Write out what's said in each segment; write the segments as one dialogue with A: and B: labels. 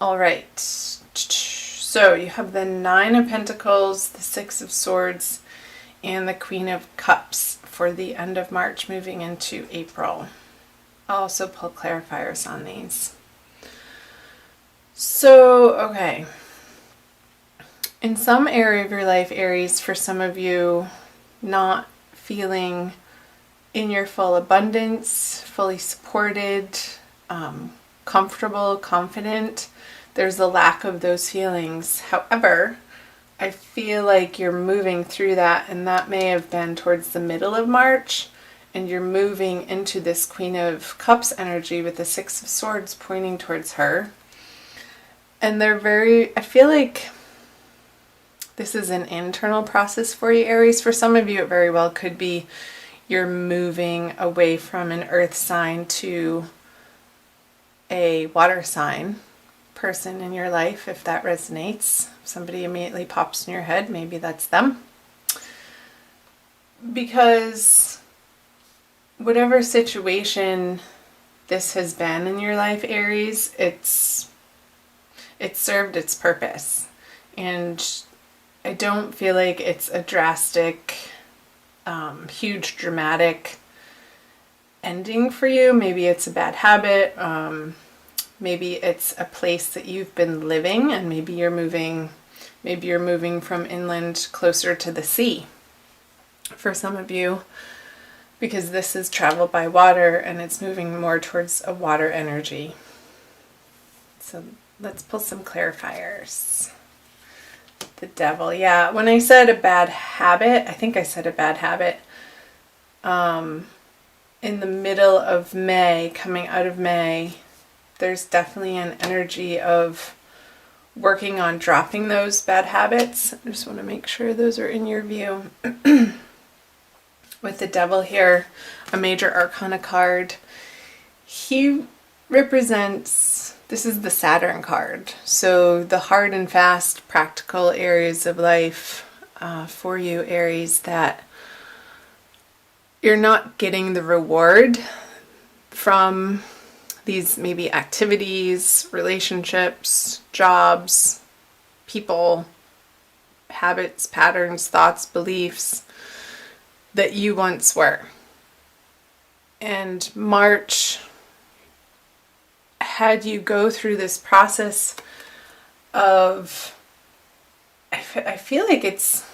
A: All right. So you have the Nine of Pentacles, the Six of Swords, and the Queen of Cups for the end of March moving into April. I'll also pull clarifiers on these. So, okay. In some area of your life, Aries, for some of you, not feeling in your full abundance, fully supported, comfortable, confident, there's a lack of those feelings. However, I feel like you're moving through that, and that may have been towards the middle of March, and you're moving into this Queen of Cups energy with the Six of Swords pointing towards her. And I feel like this is an internal process for you, Aries. For some of you, it very well could be you're moving away from an earth sign to a water sign person in your life, if that resonates. If somebody immediately pops in your head, maybe that's them. Because whatever situation this has been in your life, Aries, it's served its purpose. And I don't feel like it's a drastic, huge, dramatic ending for you. Maybe it's a bad habit. Maybe it's a place that you've been living, and maybe you're moving from inland closer to the sea for some of you, because this is travel by water and it's moving more towards a water energy. So let's pull some clarifiers. The Devil. Yeah, when I said a bad habit, I think I said a bad habit. In the middle of May, coming out of May, there's definitely an energy of working on dropping those bad habits. I just want to make sure those are in your view. With the Devil here, a major arcana card. He represents, this is the Saturn card. So the hard and fast practical areas of life for you, Aries, that you're not getting the reward from these maybe activities, relationships, jobs, people, habits, patterns, thoughts, beliefs that you once were. And March had you go through this process of, I feel like it's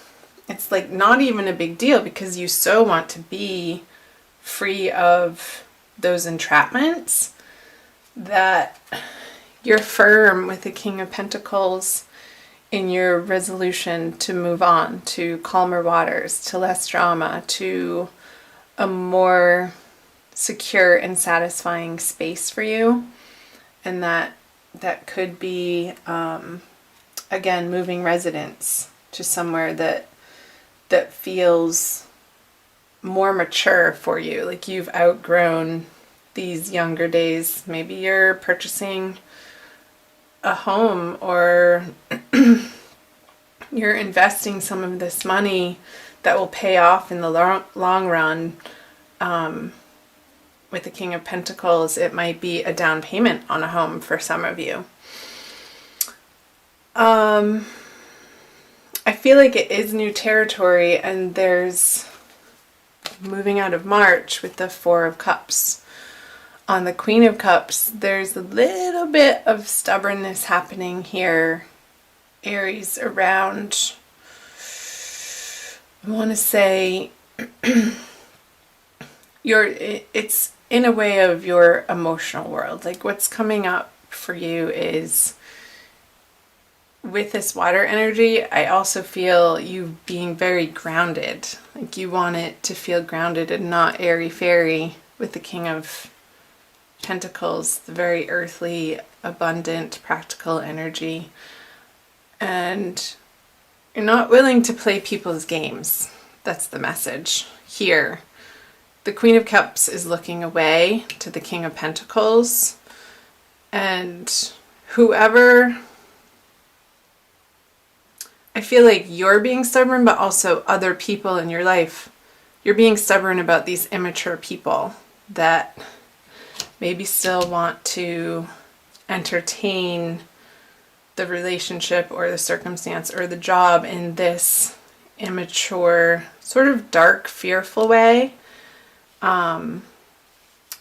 A: like not even a big deal, because you so want to be free of those entrapments that you're firm with the King of Pentacles in your resolution to move on to calmer waters, to less drama, to a more secure and satisfying space for you. And that could be, again, moving residence to somewhere that feels more mature for you, like you've outgrown these younger days. Maybe you're purchasing a home, or you're investing some of this money that will pay off in the long run. With the King of Pentacles, it might be a down payment on a home for some of you. I feel like it is new territory, and there's moving out of March with the Four of Cups. On the Queen of Cups, there's a little bit of stubbornness happening here, Aries, around, I want to say, it's in a way of your emotional world. Like what's coming up for you is, with this water energy, I also feel you being very grounded. Like you want it to feel grounded and not airy-fairy with the King of Pentacles, the very earthly, abundant, practical energy. And you're not willing to play people's games. That's the message here. The Queen of Cups is looking away to the King of Pentacles. And whoever, I feel like you're being stubborn, but also other people in your life. You're being stubborn about these immature people that maybe still want to entertain the relationship or the circumstance or the job in this immature, sort of dark, fearful way. And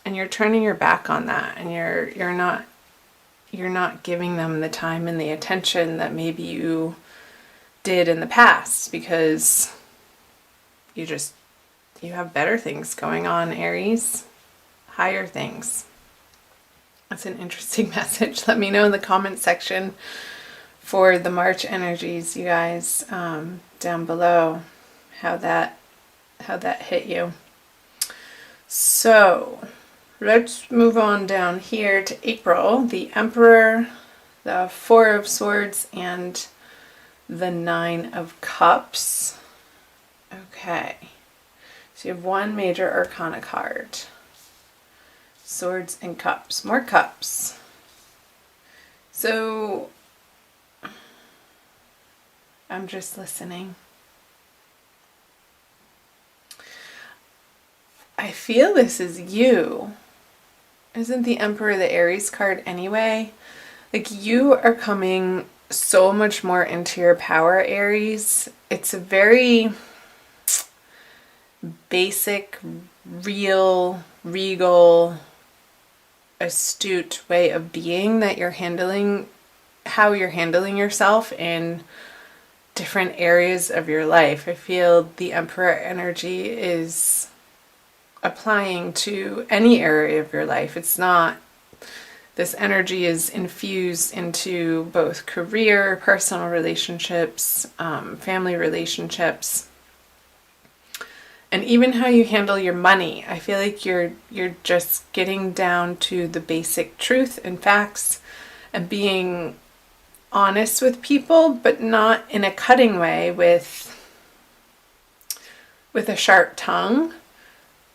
A: you're turning your back on that, and you're not giving them the time and the attention that maybe you did in the past, because you have better things going on, Aries. Higher things. That's an interesting message. Let me know in the comment section for the March energies, you guys, down below, how that hit you. So let's move on down here to April. The Emperor, the Four of Swords, and the Nine of Cups. Okay, so you have one major arcana card. Swords and Cups. More cups. So I'm just listening. I feel this is you. Isn't the Emperor the Aries card anyway? Like, you are coming so much more into your power, Aries. It's a very basic, real, regal, astute way of being that you're handling, how you're handling yourself in different areas of your life. I feel the Emperor energy is applying to any area of your life. It's not, this energy is infused into both career, personal relationships, family relationships, and even how you handle your money. I feel like you're just getting down to the basic truth and facts and being honest with people, but not in a cutting way with a sharp tongue.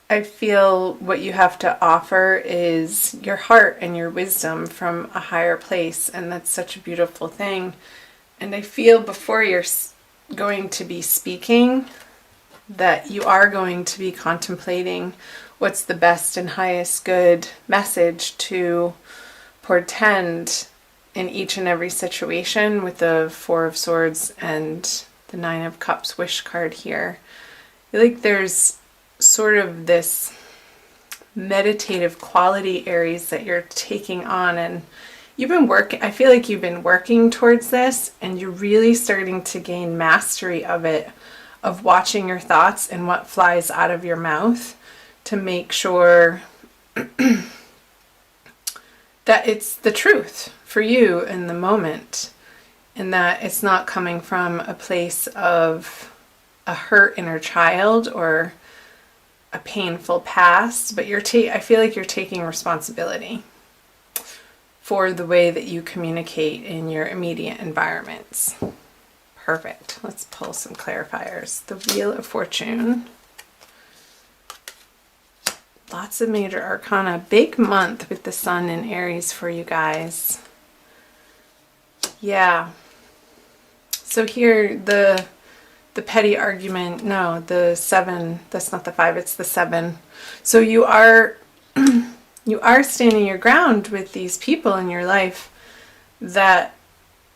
A: I feel what you have to offer is your heart and your wisdom from a higher place, and that's such a beautiful thing. And I feel before you're going to be speaking that you are going to be contemplating what's the best and highest good message to portend in each and every situation, with the Four of Swords and the Nine of Cups wish card here. I feel like there's sort of this meditative quality, Aries, that you're taking on, and you've been working, I feel like you've been working towards this, and you're really starting to gain mastery of it, of watching your thoughts and what flies out of your mouth to make sure that it's the truth for you in the moment, and that it's not coming from a place of a hurt inner child or a painful past, but I feel like you're taking responsibility for the way that you communicate in your immediate environments. Perfect. Let's pull some clarifiers. The Wheel of Fortune. Lots of major arcana. Big month with the Sun in Aries for you guys. Yeah. So here, the petty argument, no, the 7, that's not the 5, it's the 7. So you are standing your ground with these people in your life that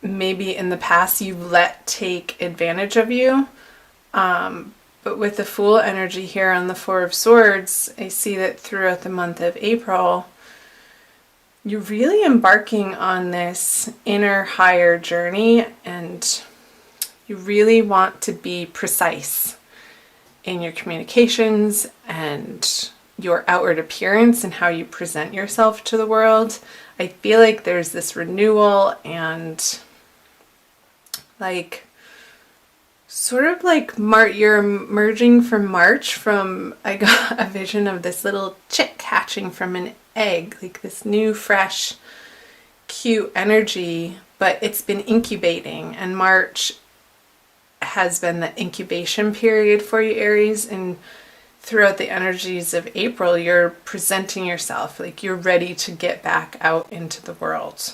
A: maybe in the past you've let take advantage of you. But with the Fool energy here on the Four of Swords, I see that throughout the month of April, you're really embarking on this inner higher journey, and you really want to be precise in your communications and your outward appearance and how you present yourself to the world. I feel like there's this renewal and like sort of like you're emerging from March from, I got a vision of this little chick hatching from an egg, like this new, fresh, cute energy, but it's been incubating, and March has been the incubation period for you, Aries, and throughout the energies of April, you're presenting yourself like you're ready to get back out into the world.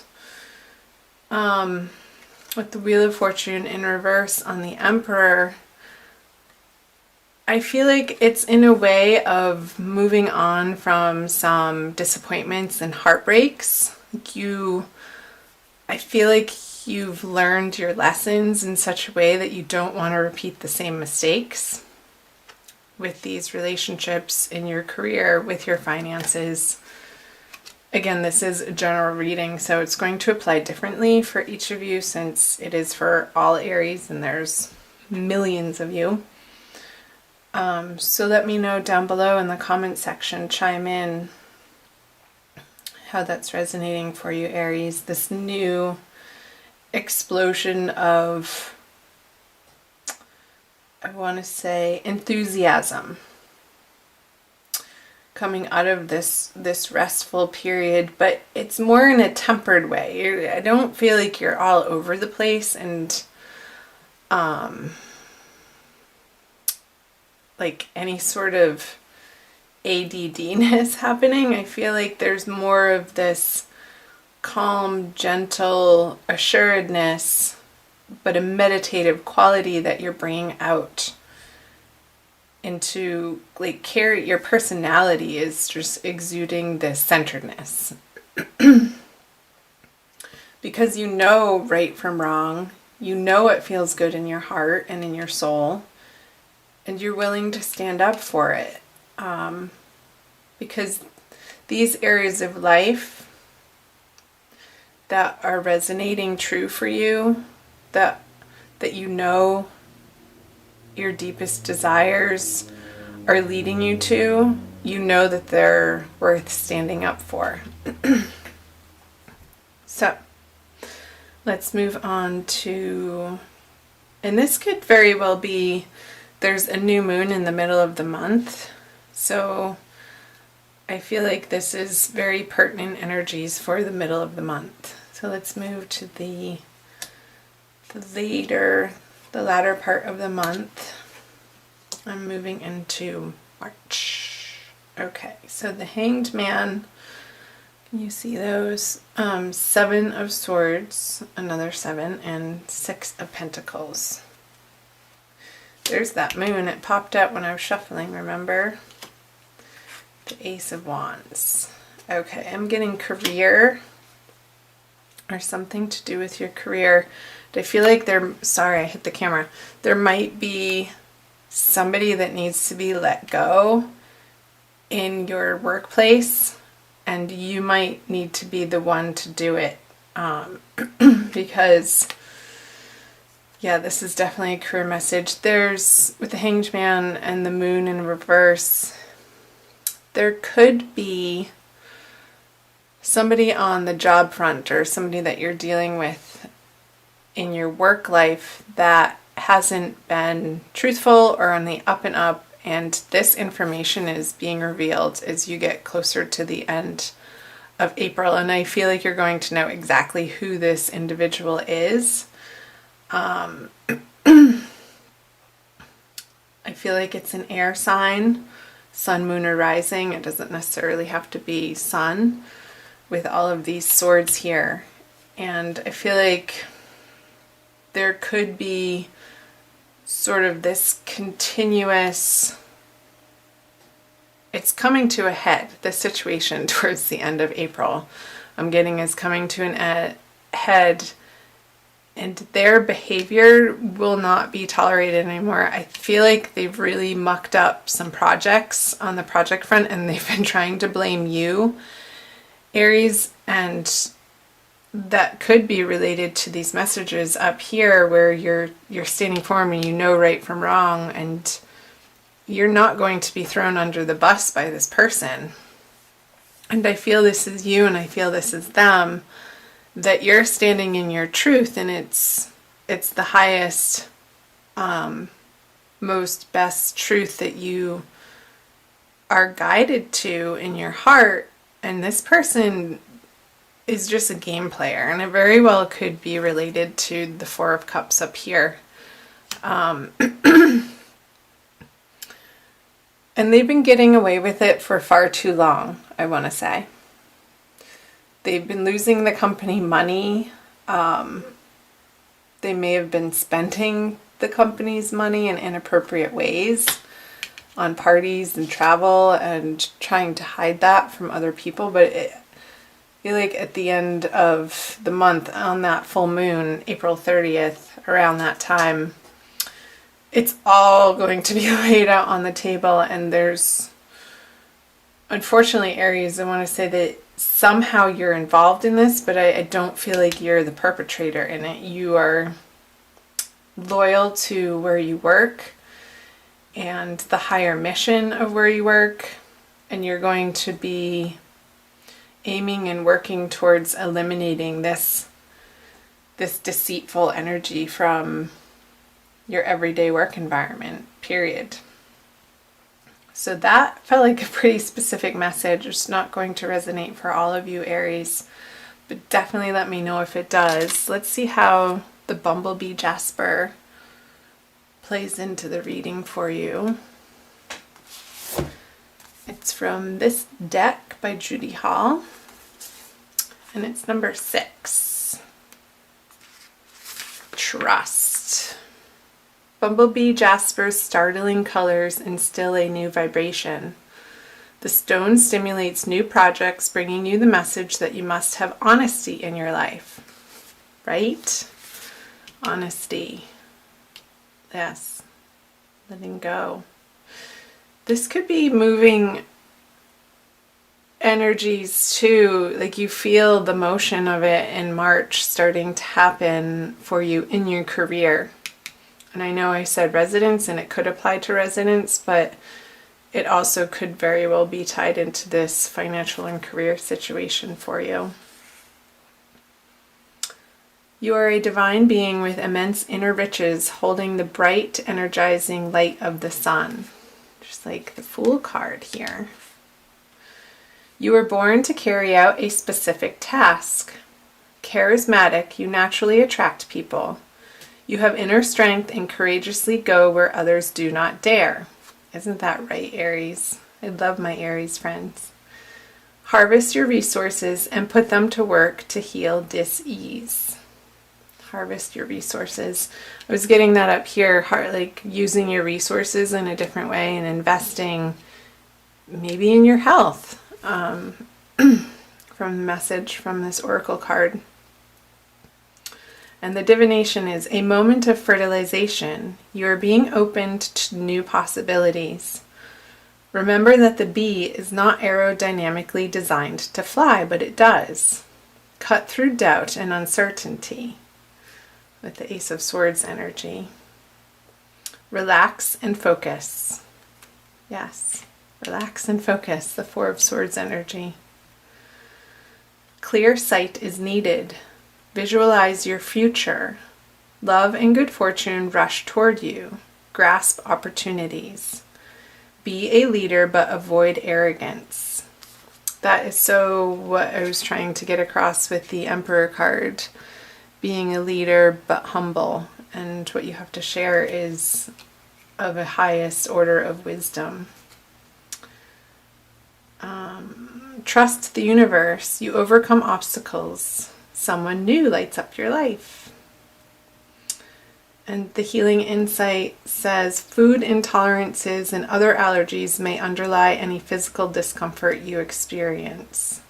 A: With the Wheel of Fortune in reverse on the Emperor, I feel like it's in a way of moving on from some disappointments and heartbreaks. I feel like you've learned your lessons in such a way that you don't want to repeat the same mistakes with these relationships, in your career, with your finances. Again, this is a general reading, so it's going to apply differently for each of you since it is for all Aries and there's millions of you. So let me know down below in the comment section, chime in how that's resonating for you, Aries. This new explosion of, I want to say, enthusiasm coming out of this restful period, but it's more in a tempered way. I don't feel like you're all over the place and like any sort of ADD-ness happening. I feel like there's more of this calm, gentle assuredness, but a meditative quality that you're bringing out into, like, your personality is just exuding this centeredness. Because you know right from wrong, you know what feels good in your heart and in your soul, and you're willing to stand up for it. Because these areas of life that are resonating true for you, that you know your deepest desires are leading you to, you know that they're worth standing up for. So let's move on to, and this could very well be, there's a new moon in the middle of the month, so I feel like this is very pertinent energies for the middle of the month. So let's move to the latter part of the month. I'm moving into March. Okay, so the Hanged Man, can you see those? 7 of Swords, another 7, and 6 of Pentacles. There's that moon. It popped up when I was shuffling, remember? The Ace of Wands. Okay, I'm getting career or something to do with your career. I feel like sorry, I hit the camera. There might be somebody that needs to be let go in your workplace, and you might need to be the one to do it. Because, yeah, this is definitely a career message. There's, with the Hanged Man and the moon in reverse, there could be somebody on the job front or somebody that you're dealing with in your work life that hasn't been truthful or on the up and up, and this information is being revealed as you get closer to the end of April, and I feel like you're going to know exactly who this individual is. I feel like it's an air sign, sun, moon, or rising. It doesn't necessarily have to be sun with all of these swords here. And I feel like there could be sort of this continuous, it's coming to a head, the situation towards the end of April, I'm getting is coming to an head, and their behavior will not be tolerated anymore. I feel like they've really mucked up some projects on the project front, and they've been trying to blame you, Aries, and that could be related to these messages up here where you're standing firm and you know right from wrong, and you're not going to be thrown under the bus by this person. And I feel this is you, and I feel this is them, that you're standing in your truth, and it's the highest, most best truth that you are guided to in your heart. And this person is just a game player, and it very well could be related to the Four of Cups up here. And they've been getting away with it for far too long, I want to say. They've been losing the company money. They may have been spending the company's money in inappropriate ways on parties and travel and trying to hide that from other people, but feel like at the end of the month, on that full moon, April 30th, around that time, it's all going to be laid out on the table. And there's, unfortunately, Aries, I want to say that somehow you're involved in this, but I don't feel like you're the perpetrator in it. You are loyal to where you work and the higher mission of where you work, and you're going to be aiming and working towards eliminating this deceitful energy from your everyday work environment, period. So that felt like a pretty specific message. It's not going to resonate for all of you, Aries, but definitely let me know if it does. Let's see how the Bumblebee Jasper plays into the reading for you. It's from this deck by Judy Hall, and it's number 6. Trust. Bumblebee Jasper's startling colors instill a new vibration. The stone stimulates new projects, bringing you the message that you must have honesty in your life. Right? Honesty. Yes. Letting go. This could be moving energies too, like you feel the motion of it in March starting to happen for you in your career. And I know I said residents, and it could apply to residents, but it also could very well be tied into this financial and career situation for you. You are a divine being with immense inner riches, holding the bright, energizing light of the sun. Just like the Fool card here. You were born to carry out a specific task. Charismatic, you naturally attract people. You have inner strength and courageously go where others do not dare. Isn't that right, Aries? I love my Aries friends. Harvest your resources and put them to work to heal dis-ease. Harvest your resources. I was getting that up here, like using your resources in a different way and investing maybe in your health, from the message from this oracle card. And the divination is a moment of fertilization. You are being opened to new possibilities. Remember that the bee is not aerodynamically designed to fly, but it does. Cut through doubt and uncertainty with the Ace of Swords energy. Relax and focus. Yes, relax and focus, the Four of Swords energy. Clear sight is needed. Visualize your future. Love and good fortune rush toward you. Grasp opportunities. Be a leader, but avoid arrogance. That is so what I was trying to get across with the Emperor card. Being a leader, but humble. And what you have to share is of a highest order of wisdom. Trust the universe. You overcome obstacles. Someone new lights up your life. And the Healing Insight says, food intolerances and other allergies may underlie any physical discomfort you experience.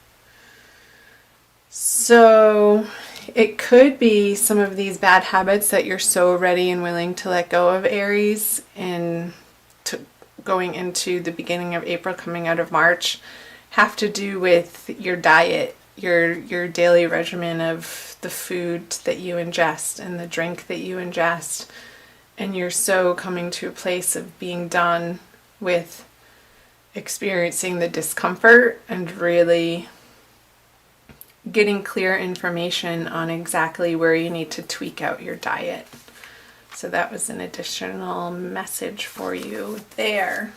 A: So it could be some of these bad habits that you're so ready and willing to let go of, Aries, and going into the beginning of April, coming out of March, have to do with your diet, your daily regimen of the food that you ingest and the drink that you ingest. And you're so coming to a place of being done with experiencing the discomfort and really getting clear information on exactly where you need to tweak out your diet. So that was an additional message for you there.